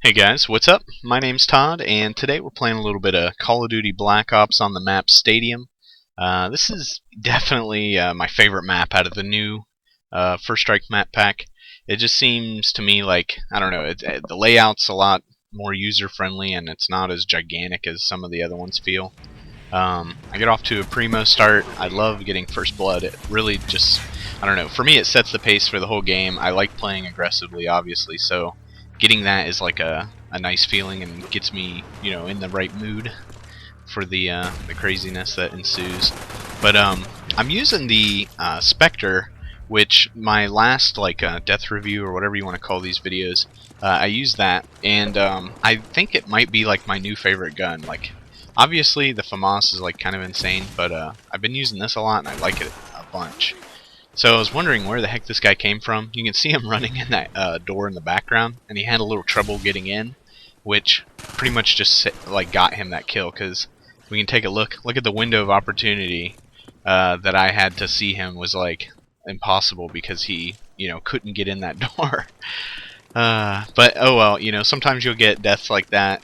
Hey guys, what's up? My name's Todd, and today we're playing a little bit of Call of Duty Black Ops on the map Stadium. This is definitely my favorite map out of the new First Strike map pack. It just seems to me like, I don't know, the layout's a lot more user-friendly, and it's not as gigantic as some of the other ones feel. I get off to a primo start. I love getting first blood. It really just, I don't know, for me it sets the pace for the whole game. I like playing aggressively, obviously, so getting that is like a nice feeling and gets me, in the right mood for the craziness that ensues. But I'm using the Spectre, which my last death review or whatever you want to call these videos, I used that, and I think it might be like my new favorite gun. Like, obviously the FAMAS is like kind of insane, but I've been using this a lot and I like it a bunch. So I was wondering where the heck this guy came from. You can see him running in that door in the background, and he had a little trouble getting in, which pretty much just got him that kill. Because we can take a look at the window of opportunity that I had to see him was like impossible because he couldn't get in that door. But oh well, sometimes you'll get deaths like that.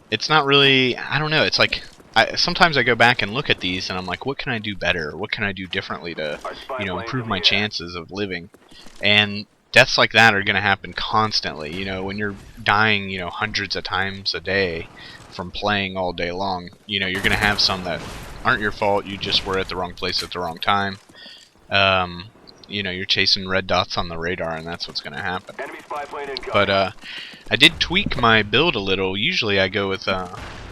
It's not really, I don't know. It's like sometimes I go back and look at these and I'm like, what can I do better? What can I do differently to, improve my chances of living? And deaths like that are going to happen constantly. When you're dying, hundreds of times a day from playing all day long, you're going to have some that aren't your fault. You just were at the wrong place at the wrong time. You're chasing red dots on the radar, and that's what's going to happen. But I did tweak my build a little. Usually I go with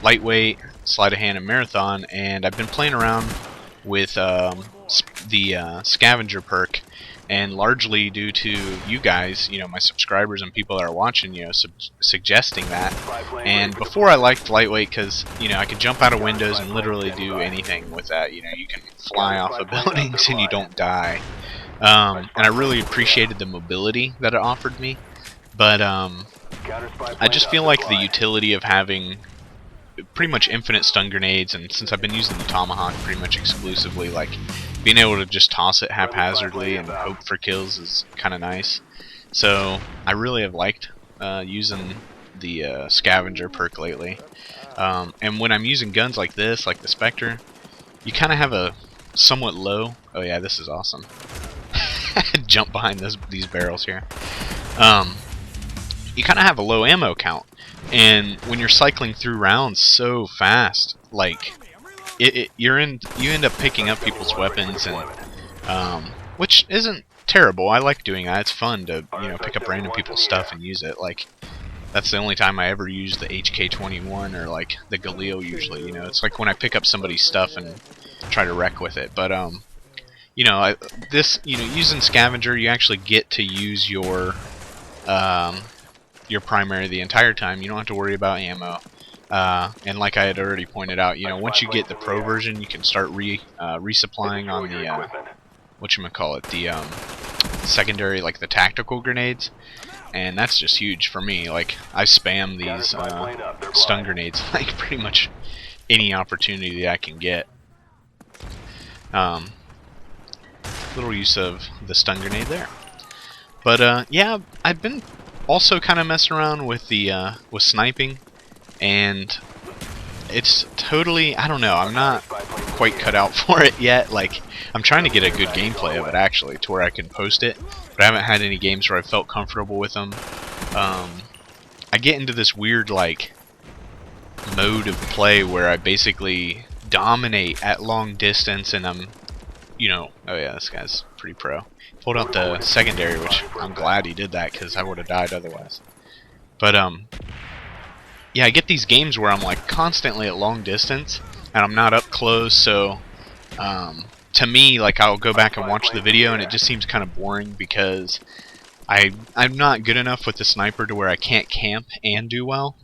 lightweight, sleight of hand, and marathon, and I've been playing around with the scavenger perk, and largely due to you guys, my subscribers and people that are watching, suggesting that. And before I liked lightweight because I could jump out of windows and literally do anything with that. You can fly off of buildings and you don't die. And I really appreciated the mobility that it offered me, but I just feel like the utility of having pretty much infinite stun grenades, and since I've been using the Tomahawk pretty much exclusively, like being able to just toss it haphazardly and hope for kills is kind of nice. So I really have liked using the scavenger perk lately. And when I'm using guns like this, like the Spectre, you kind of have a somewhat low, oh yeah, this is awesome, jump behind these barrels here. You kind of have a low ammo count, and when you're cycling through rounds so fast, like you end up picking up people's weapons, and which isn't terrible. I like doing that. It's fun to pick up random people's stuff and use it. Like, that's the only time I ever use the HK-21 or like the Galil usually. It's like when I pick up somebody's stuff and try to wreck with it. But using scavenger, you actually get to use your primary the entire time. You don't have to worry about ammo. And like I had already pointed out, once you get the pro version, you can start resupplying on the the secondary, like the tactical grenades, and that's just huge for me. Like, I spam these stun grenades like pretty much any opportunity that I can get. Little use of the stun grenade there. But yeah, I've been also kind of messing around with the with sniping, and it's totally, I don't know, I'm not quite cut out for it yet. Like, I'm trying to get a good gameplay of it actually, to where I can post it, but I haven't had any games where I felt comfortable with them. I get into this weird like mode of play where I basically dominate at long distance, and I'm oh yeah, this guy's pretty pro. Pulled out the secondary, which I'm glad he did that because I would have died otherwise. But yeah, I get these games where I'm like constantly at long distance and I'm not up close, so to me, like, I'll go back and watch the video and it just seems kind of boring because I'm not good enough with the sniper to where I can't camp and do well.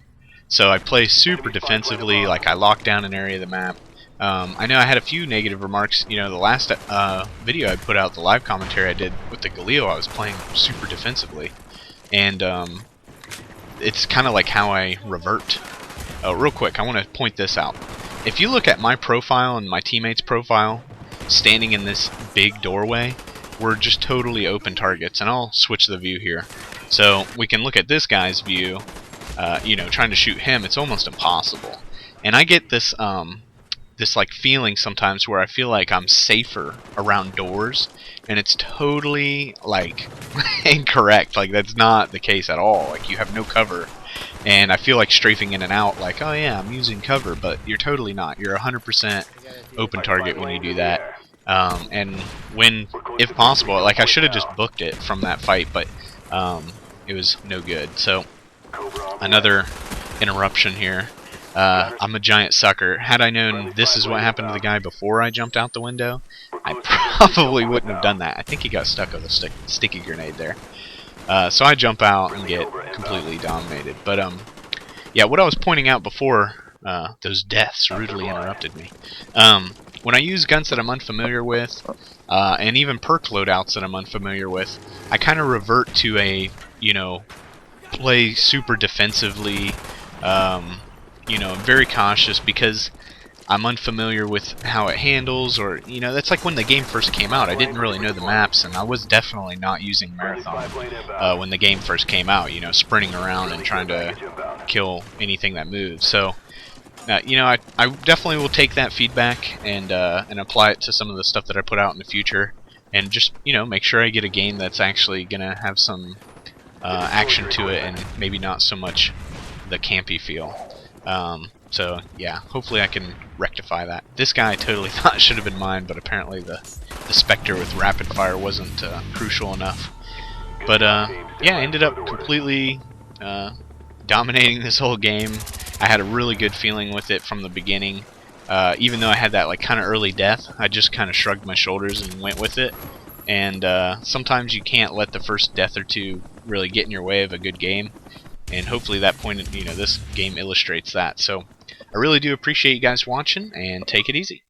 So I play super defensively, like I lock down an area of the map. I know I had a few negative remarks. The last video I put out, the live commentary I did with the Galil, I was playing super defensively, and it's kind of like how I revert. Real quick, I want to point this out. If you look at my profile and my teammate's profile, standing in this big doorway, were just totally open targets. And I'll switch the view here, so we can look at this guy's view. You know, trying to shoot him, it's almost impossible. And I get this this like feeling sometimes where I feel like I'm safer around doors, and it's totally like incorrect. Like, that's not the case at all. Like, you have no cover, and I feel like strafing in and out, like, oh yeah, I'm using cover, but you're totally not. You're 100% open target when you do that. And when, if possible, like, I should have just booked it from that fight, but it was no good. So another interruption here. I'm a giant sucker. Had I known this is what happened to the guy before I jumped out the window, I probably wouldn't have done that. I think he got stuck with a sticky grenade there. So I jump out and get completely dominated. But yeah, what I was pointing out before, those deaths rudely interrupted me. When I use guns that I'm unfamiliar with, and even perk loadouts that I'm unfamiliar with, I kind of revert to a, you know, play super defensively. You know, I'm very cautious because I'm unfamiliar with how it handles, or, you know, that's like when the game first came out. I didn't really know the maps, and I was definitely not using Marathon when the game first came out, you know, sprinting around and trying to kill anything that moves. So, you know, I definitely will take that feedback and apply it to some of the stuff that I put out in the future, and just, you know, make sure I get a game that's actually going to have some action to it, and maybe not so much the campy feel. So yeah, hopefully I can rectify that. This guy I totally thought should have been mine, but apparently the Spectre with rapid fire wasn't crucial enough. But yeah, I ended up completely dominating this whole game. I had a really good feeling with it from the beginning. Even though I had that like kind of early death, I just kind of shrugged my shoulders and went with it. And sometimes you can't let the first death or two really get in your way of a good game. And hopefully that point, you know, this game illustrates that. So I really do appreciate you guys watching, and take it easy.